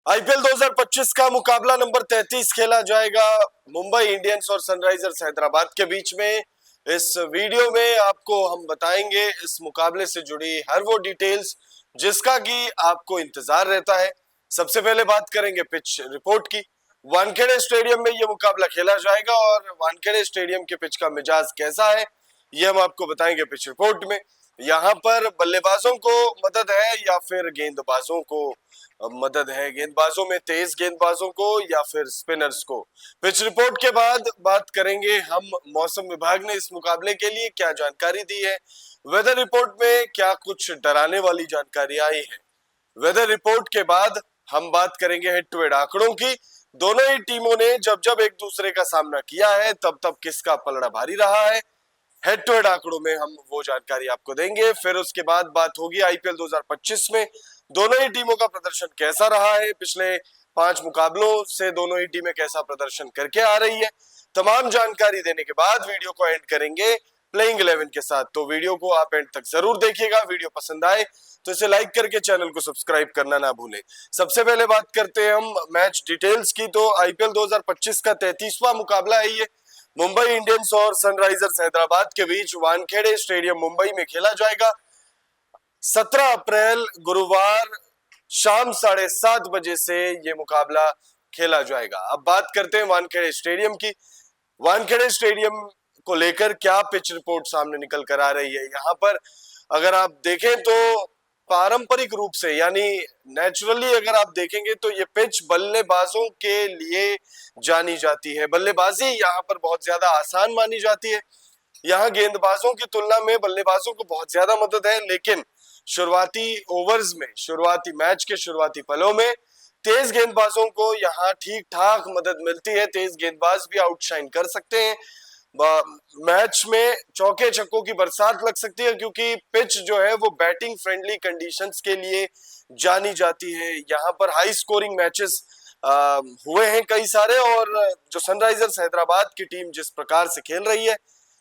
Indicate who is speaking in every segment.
Speaker 1: IPL 2025 का मुकाबला number 33 खेला जाएगा मुंबई इंडियंस और सनराइजर्स हैदराबाद के बीच में। इस वीडियो में आपको हम बताएंगे इस मुकाबले से जुड़ी हर वो डिटेल्स जिसका कि आपको इंतजार रहता है। सबसे पहले बात करेंगे पिच रिपोर्ट की। वानखेड़े स्टेडियम में यह मुकाबला खेला जाएगा और वानखेड़े स्टेडियम के पिच का मिजाज कैसा है यह हम आपको बताएंगे पिच रिपोर्ट में। यहाँ पर बल्लेबाजों को मदद है या फिर गेंदबाजों को मदद है, गेंदबाजों में तेज गेंदबाजों को या फिर स्पिनर्स को। पिच रिपोर्ट के बाद बात करेंगे हम मौसम विभाग ने इस मुकाबले के लिए क्या जानकारी दी है। वेदर रिपोर्ट में क्या कुछ डराने वाली जानकारी आई है। वेदर रिपोर्ट के बाद हम बात करेंगे हेड टू हेड आंकड़ों की। दोनों ही टीमों ने जब जब एक दूसरे का सामना किया है तब तब किसका पलड़ा भारी रहा है, हेड टू हेड आंकड़ों में हम वो जानकारी आपको देंगे। फिर उसके बाद बात होगी आईपीएल 2025 में दोनों ही टीमों का प्रदर्शन कैसा रहा है, पिछले 5 मुकाबलों से दोनों ही टीमें कैसा प्रदर्शन करके आ रही है। तमाम जानकारी देने के बाद वीडियो को एंड करेंगे प्लेइंग 11 के साथ। तो वीडियो को आप एंड तक जरूर देखिएगा। वीडियो पसंद आए तो इसे लाइक करके चैनल को सब्सक्राइब करना ना भूलें। सबसे पहले बात करते हैं हम मैच डिटेल्स की। तो आईपीएल 2025 का 33वां मुकाबला है ये मुंबई इंडियंस और सनराइजर्स हैदराबाद के बीच वानखेड़े स्टेडियम मुंबई में खेला जाएगा। 17 अप्रैल गुरुवार शाम 7:30 बजे से ये मुकाबला खेला जाएगा। अब बात करते हैं वानखेड़े स्टेडियम की। वानखेड़े स्टेडियम को लेकर क्या पिच रिपोर्ट सामने निकल कर आ रही है। यहाँ पर अगर आप देखें तो पारंपरिक रूप से यानी नेचुरली अगर आप देखेंगे तो ये पिच बल्लेबाजों के लिए जानी जाती है। बल्लेबाजी यहाँ पर बहुत ज्यादा आसान मानी जाती है। यहाँ गेंदबाजों की तुलना में बल्लेबाजों को बहुत ज्यादा मदद है, लेकिन शुरुआती ओवर्स में, शुरुआती मैच के शुरुआती पलों में तेज गेंदबाजों को यहाँ ठीक ठाक मदद मिलती है। तेज गेंदबाज भी आउटशाइन कर सकते हैं। मैच में चौके छक्कों की बरसात लग सकती है क्योंकि पिच जो है वो बैटिंग फ्रेंडली कंडीशंस के लिए जानी जाती है। यहाँ पर हाई स्कोरिंग मैचेस हुए हैं कई सारे, और जो सनराइजर्स हैदराबाद की टीम जिस प्रकार से खेल रही है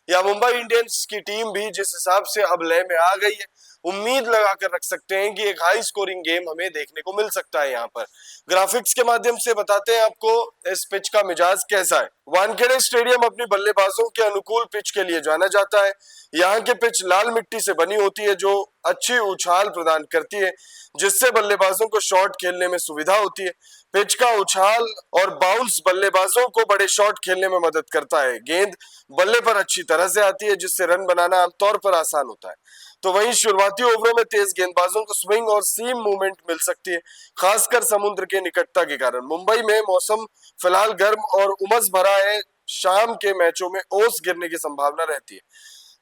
Speaker 1: या मुंबई इंडियंस की टीम भी जिस हिसाब से अब लय में आ गई है, उम्मीद लगाकर रख सकते हैं कि एक हाई स्कोरिंग गेम हमें देखने को मिल सकता है। यहाँ पर ग्राफिक्स के माध्यम से बताते हैं आपको इस पिच का मिजाज कैसा है। वानखेड़े स्टेडियम अपनी बल्लेबाजों के अनुकूल पिच के लिए जाना जाता है। यहाँ की पिच लाल मिट्टी से बनी होती है जो अच्छी उछाल प्रदान करती है, जिससे बल्लेबाजों को शॉट खेलने में सुविधा होती है। पिच का उछाल और बाउंस बल्लेबाजों को बड़े शॉट खेलने में मदद करता है। गेंद बल्ले पर अच्छी तरह से आती है जिससे रन बनाना आमतौर पर आसान होता है। तो वहीं शुरुआती ओवरों में तेज गेंदबाजों को स्विंग और सीम मूवमेंट मिल सकती है, खासकर समुद्र के निकटता के कारण। मुंबई में मौसम फिलहाल गर्म और उमस भरा है। शाम के मैचों में ओस गिरने की संभावना रहती है,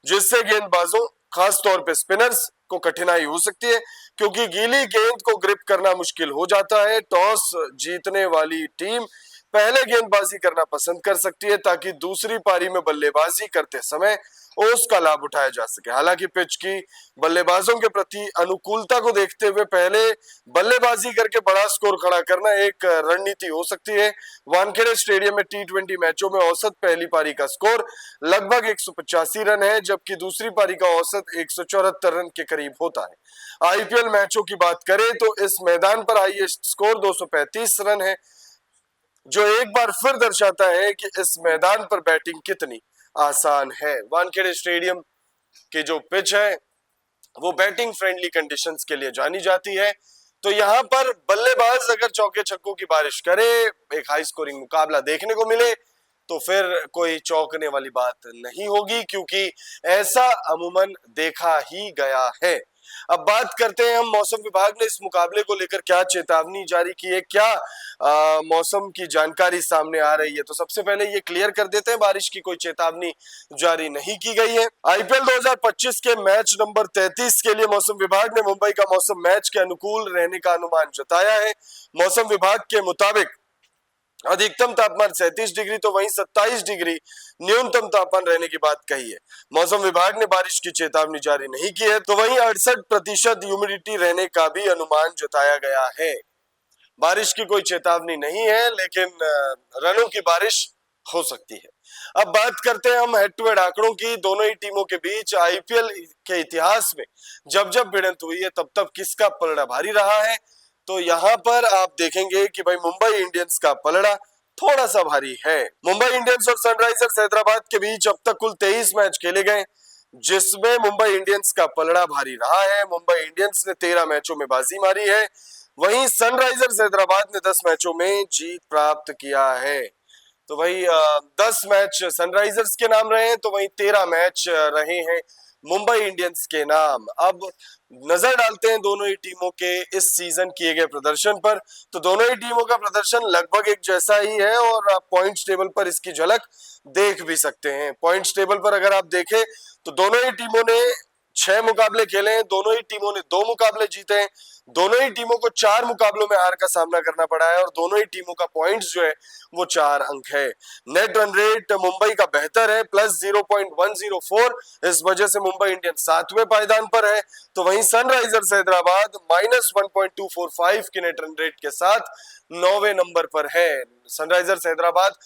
Speaker 1: जिससे गेंदबाजों खास तौर पे स्पिनर्स को कठिनाई हो सकती है क्योंकि गीली गेंद को ग्रिप करना मुश्किल हो जाता है। टॉस जीतने वाली टीम पहले गेंदबाजी करना पसंद कर सकती है ताकि दूसरी पारी में बल्लेबाजी करते समय ओस का लाभ उठाया जा सके। हालांकि पिच की बल्लेबाजों के प्रति अनुकूलता को देखते हुए पहले बल्लेबाजी करके बड़ा स्कोर खड़ा करना एक रणनीति हो सकती है। वानखेड़े स्टेडियम में टी20 मैचों में औसत पहली पारी का स्कोर लगभग 185 रन है, जबकि दूसरी पारी का औसत 174 रन के करीब होता है। आईपीएल मैचों की बात करें तो इस मैदान पर हाईएस्ट स्कोर 235 रन है, जो एक बार फिर दर्शाता है कि इस मैदान पर बैटिंग कितनी आसान है। वानखेड़े स्टेडियम की जो पिच है वो बैटिंग फ्रेंडली कंडीशंस के लिए जानी जाती है। तो यहाँ पर बल्लेबाज अगर चौके छक्कों की बारिश करे, एक हाई स्कोरिंग मुकाबला देखने को मिले, तो फिर कोई चौंकने वाली बात नहीं होगी क्योंकि ऐसा अमूमन देखा ही गया है। अब बात करते हैं हम मौसम विभाग ने इस मुकाबले को लेकर क्या चेतावनी जारी की है, क्या मौसम की जानकारी सामने आ रही है। तो सबसे पहले ये क्लियर कर देते हैं, बारिश की कोई चेतावनी जारी नहीं की गई है। आईपीएल 2025 के मैच नंबर 33 के लिए मौसम विभाग ने मुंबई का मौसम मैच के अनुकूल रहने का अनुमान जताया है। मौसम विभाग के मुताबिक अधिकतम तापमान 37 डिग्री तो वहीं 27 डिग्री न्यूनतम तापमान रहने की बात कही है। मौसम विभाग ने बारिश की चेतावनी जारी नहीं की है। तो वहीं 68% ह्यूमिडिटी रहने का भी अनुमान जताया गया है। बारिश की कोई चेतावनी नहीं है, लेकिन रनों की बारिश हो सकती है। अब बात करते हैं हम हेड टू हेड आंकड़ों की। दोनों ही टीमों के बीच आईपीएल के इतिहास में जब जब भिड़ंत हुई है तब तब किसका पलड़ा भारी रहा है। तो यहाँ पर आप देखेंगे कि भाई मुंबई इंडियंस का पलड़ा थोड़ा सा भारी है। मुंबई इंडियंस और सनराइजर्स हैदराबाद के बीच अब तक कुल 23 मैच खेले गए, जिसमें मुंबई इंडियंस का पलड़ा भारी रहा है। मुंबई इंडियंस ने 13 मैचों में बाजी मारी है, वहीं सनराइजर्स हैदराबाद ने 10 मैचों में जीत प्राप्त किया है। तो वही 10 मैच सनराइजर्स के नाम रहे हैं, तो वही 13 मैच रहे हैं मुंबई इंडियंस के नाम। अब नजर डालते हैं दोनों ही टीमों के इस सीजन किए गए प्रदर्शन पर। तो दोनों ही टीमों का प्रदर्शन लगभग एक जैसा ही है और आप पॉइंट्स टेबल पर इसकी झलक देख भी सकते हैं। पॉइंट्स टेबल पर अगर आप देखें तो दोनों ही टीमों ने 6 मुकाबले खेले हैं, दोनों ही टीमों ने 2 मुकाबले जीते हैं, दोनों ही टीमों को 4 मुकाबलों में हार का सामना करना पड़ा है और दोनों ही टीमों का पॉइंट्स जो है वो 4 अंक है। नेट रन रेट मुंबई का बेहतर है, प्लस 0.104, इस वजह से मुंबई इंडियंस 7वें पायदान पर है। तो वहीं सनराइजर्स हैदराबाद माइनस 1.245 के नेट रन रेट के साथ 9वें नंबर पर है। सनराइजर्स हैदराबाद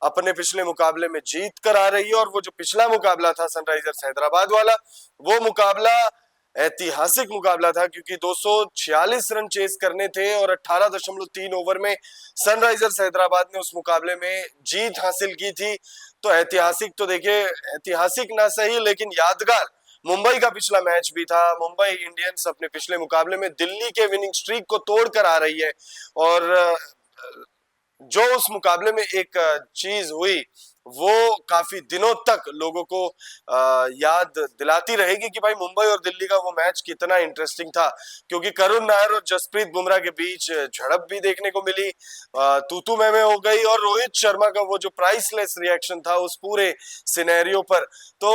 Speaker 1: अपने पिछले मुकाबले में जीत कर आ रही है और वो जो पिछला मुकाबला था सनराइजर्स हैदराबाद वाला, वो मुकाबला ऐतिहासिक मुकाबला था, क्योंकि 246 रन चेस करने थे और 18.3 ओवर में सनराइजर्स हैदराबाद ने उस मुकाबले में जीत हासिल की थी। तो ऐतिहासिक तो देखिए, ऐतिहासिक ना सही लेकिन यादगार मुंबई का पिछला मैच भी था। मुंबई इंडियंस अपने पिछले मुकाबले में दिल्ली के विनिंग स्ट्रीक को तोड़कर आ रही है और जो उस मुकाबले में एक चीज हुई वो काफी दिनों तक लोगों को याद दिलाती रहेगी कि भाई मुंबई और दिल्ली का वो मैच कितना इंटरेस्टिंग था, क्योंकि करुण नायर और जसप्रीत बुमराह के बीच झड़प भी देखने को मिली, तूतू में हो गई, और रोहित शर्मा का वो जो प्राइसलेस रिएक्शन था उस पूरे सिनेरियो पर। तो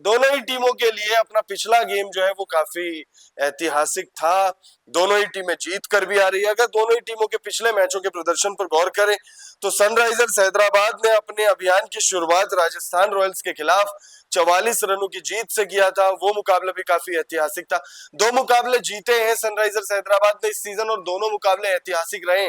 Speaker 1: दोनों ही टीमों के लिए अपना पिछला गेम जो है वो काफी ऐतिहासिक था। दोनों ही टीमें जीत कर भी आ रही है। अगर दोनों ही टीमों के पिछले मैचों के प्रदर्शन पर गौर करें तो सनराइजर्स हैदराबाद ने अपने अभियान की शुरुआत राजस्थान रॉयल्स के खिलाफ 44 रनों की जीत से किया था। वो मुकाबला भी काफी ऐतिहासिक था। 2 मुकाबले जीते हैं सनराइजर्स हैदराबाद ने इस सीजन और दोनों मुकाबले ऐतिहासिक रहे।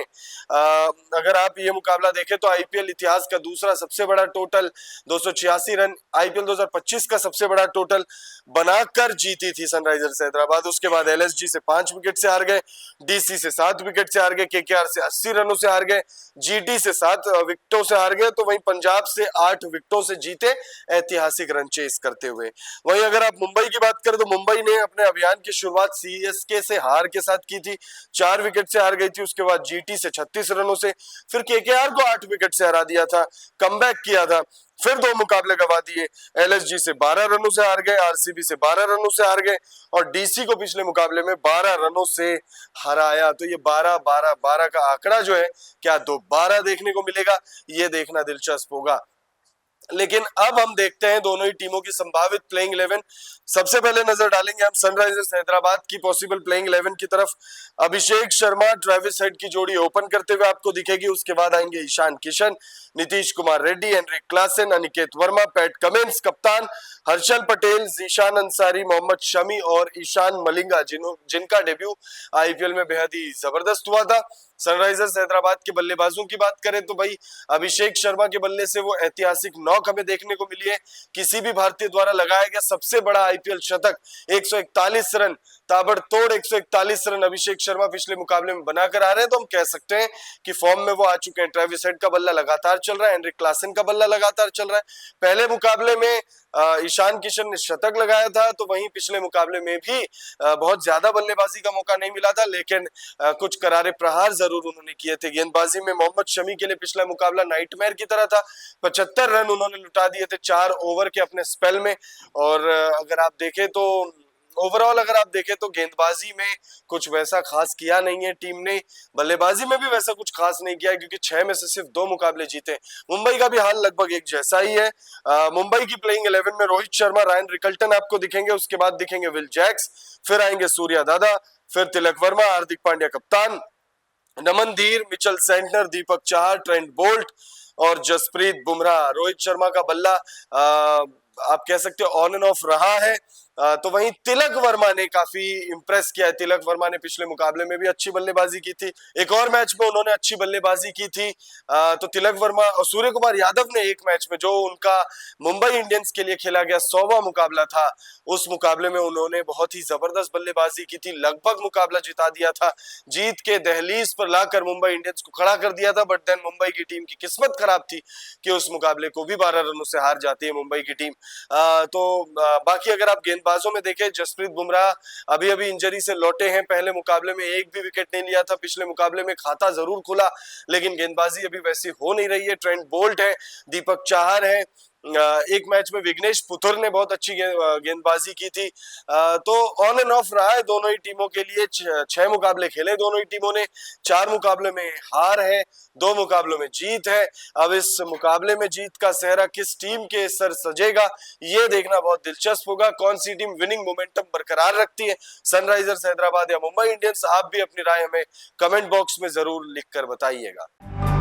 Speaker 1: अगर आप ये मुकाबला देखें तो आईपीएल इतिहास का दूसरा सबसे बड़ा टोटल 286 रन आईपीएल 2025 का सबसे बड़ा टोटल बनाकर जीती थी सनराइजर्स हैदराबाद। उसके बाद एलएसजी से 5 विकेट से हार गए, डीसी से 7 विकेट से हार गए, केकेआर से 80 रनों से हार गए, जीटी से 7 विकेटों से हार गए, तो वहीं पंजाब से 8 विकेटों से जीते ऐतिहासिक रन चेस करते हुए। वहीं अगर आप मुंबई की बात करें तो मुंबई ने अपने अभियान की शुरुआत सीएसके से हार के साथ की थी, 4 विकेट से हार गई थी। उसके बाद जीटी से 36 रनों से, फिर केकेआर को 8 विकेट से हरा दिया था, कमबैक किया था, फिर 2 मुकाबले गवा दिए, एलएसजी से 12 रनों से हार गए, आरसीबी से 12 रनों से हार गए और डीसी को पिछले मुकाबले में 12 रनों से हराया। तो ये 12-12-12 का आंकड़ा जो है क्या दोबारा देखने को मिलेगा, ये देखना दिलचस्प होगा। लेकिन अब हम देखते हैं दोनों ही टीमों की संभावित प्लेइंग 11। सबसे पहले नजर डालेंगे हम सनराइजर्स हैदराबाद की पॉसिबल प्लेइंग 11 की तरफ। अभिषेक शर्मा ट्रेविस हेड की जोड़ी ओपन करते हुए आपको दिखेगी। उसके बाद आएंगे Ishan Kishan, Nitish Kumar Reddy, Heinrich Klaasen, Aniket Varma, Pat Cummins कप्तान, हर्षल पटेल, जीशान अंसारी, मोहम्मद शमी और ईशान मलिंगा, जिनका डेब्यू आईपीएल में बेहद ही जबरदस्त हुआ था। सनराइजर्स हैदराबाद के बल्लेबाजों की बात करें तो भाई अभिषेक शर्मा के बल्ले से वो ऐतिहासिक नॉक हमें देखने को मिली है। किसी भी भारतीय द्वारा लगाया गया सबसे बड़ा आईपीएल शतक, 141 रन, ताबड़तोड़ 141 रन अभिषेक शर्मा पिछले मुकाबले में बनाकर आ रहे हैं। तो हम कह सकते हैं कि फॉर्म में वो आ चुके हैं। ट्रेविस हेड का बल्ला लगातार चल रहा है, हेनरिक क्लासन का बल्ला लगातार चल रहा है। पहले मुकाबले में ईशान किशन ने शतक लगाया था, तो वहीं पिछले मुकाबले में भी बहुत ज्यादा बल्लेबाजी का मौका नहीं मिला था, लेकिन कुछ करारे प्रहार जरूर उन्होंने किए थे। गेंदबाजी में मोहम्मद शमी के लिए पिछला मुकाबला नाइटमेयर की तरह था। 75 रन उन्होंने लुटा दिए थे 4 ओवर के अपने स्पेल में। और अगर आप देखें तो ओवरऑल अगर आप देखें तो गेंदबाजी में कुछ वैसा खास किया नहीं है टीम ने, बल्लेबाजी में भी वैसा कुछ खास नहीं किया, क्योंकि 6 में से सिर्फ 2 मुकाबले जीते। मुंबई का भी हाल लगभग एक जैसा ही है। मुंबई की प्लेइंग 11 में रोहित शर्मा, रायन रिकल्टन आपको दिखेंगे, उसके बाद दिखेंगे विल जैक्स, फिर आएंगे सूर्या दादा, फिर तिलक वर्मा, हार्दिक पांड्या कप्तान, नमन धीर, Mitchell Santner, Deepak Chahar, Trent Boult और जसप्रीत बुमराह। रोहित शर्मा का बल्ला आप कह सकते हो ऑन एंड ऑफ रहा है, तो वहीं तिलक वर्मा ने काफी इंप्रेस किया है। तिलक वर्मा ने पिछले मुकाबले में भी अच्छी बल्लेबाजी की थी, एक और मैच में उन्होंने अच्छी बल्लेबाजी की थी। तो तिलक वर्मा और सूर्य कुमार यादव ने एक मैच में, जो उनका मुंबई इंडियंस के लिए खेला गया 100वां मुकाबला था, उस मुकाबले में उन्होंने बहुत ही जबरदस्त बल्लेबाजी की थी, लगभग मुकाबला जिता दिया था, जीत के दहलीज पर लाकर मुंबई इंडियंस को खड़ा कर दिया था। बट देन मुंबई की टीम की किस्मत खराब थी कि उस मुकाबले को भी 12 रनों से हार जाती है मुंबई की टीम। बाकी अगर आप गेंदबाजों में देखें, जसप्रीत बुमराह अभी अभी इंजरी से लौटे हैं, पहले मुकाबले में एक भी विकेट नहीं लिया था, पिछले मुकाबले में खाता जरूर खुला लेकिन गेंदबाजी अभी वैसी हो नहीं रही है। ट्रेंट बोल्ट है, दीपक चाहर है, एक मैच में विघ्नेश पुथुर ने बहुत अच्छी गेंदबाजी की थी। तो ऑन एंड ऑफ रहा है दोनों ही टीमों के लिए। 6 मुकाबले खेले दोनों ही टीमों ने, 4 मुकाबले में हार है, 2 मुकाबलों में जीत है। अब इस मुकाबले में जीत का सेहरा किस टीम के सर सजेगा, ये देखना बहुत दिलचस्प होगा। कौन सी टीम विनिंग मोमेंटम बरकरार रखती है, सनराइजर्स हैदराबाद या मुंबई इंडियंस? आप भी अपनी राय हमें कमेंट बॉक्स में जरूर लिखकर बताइएगा।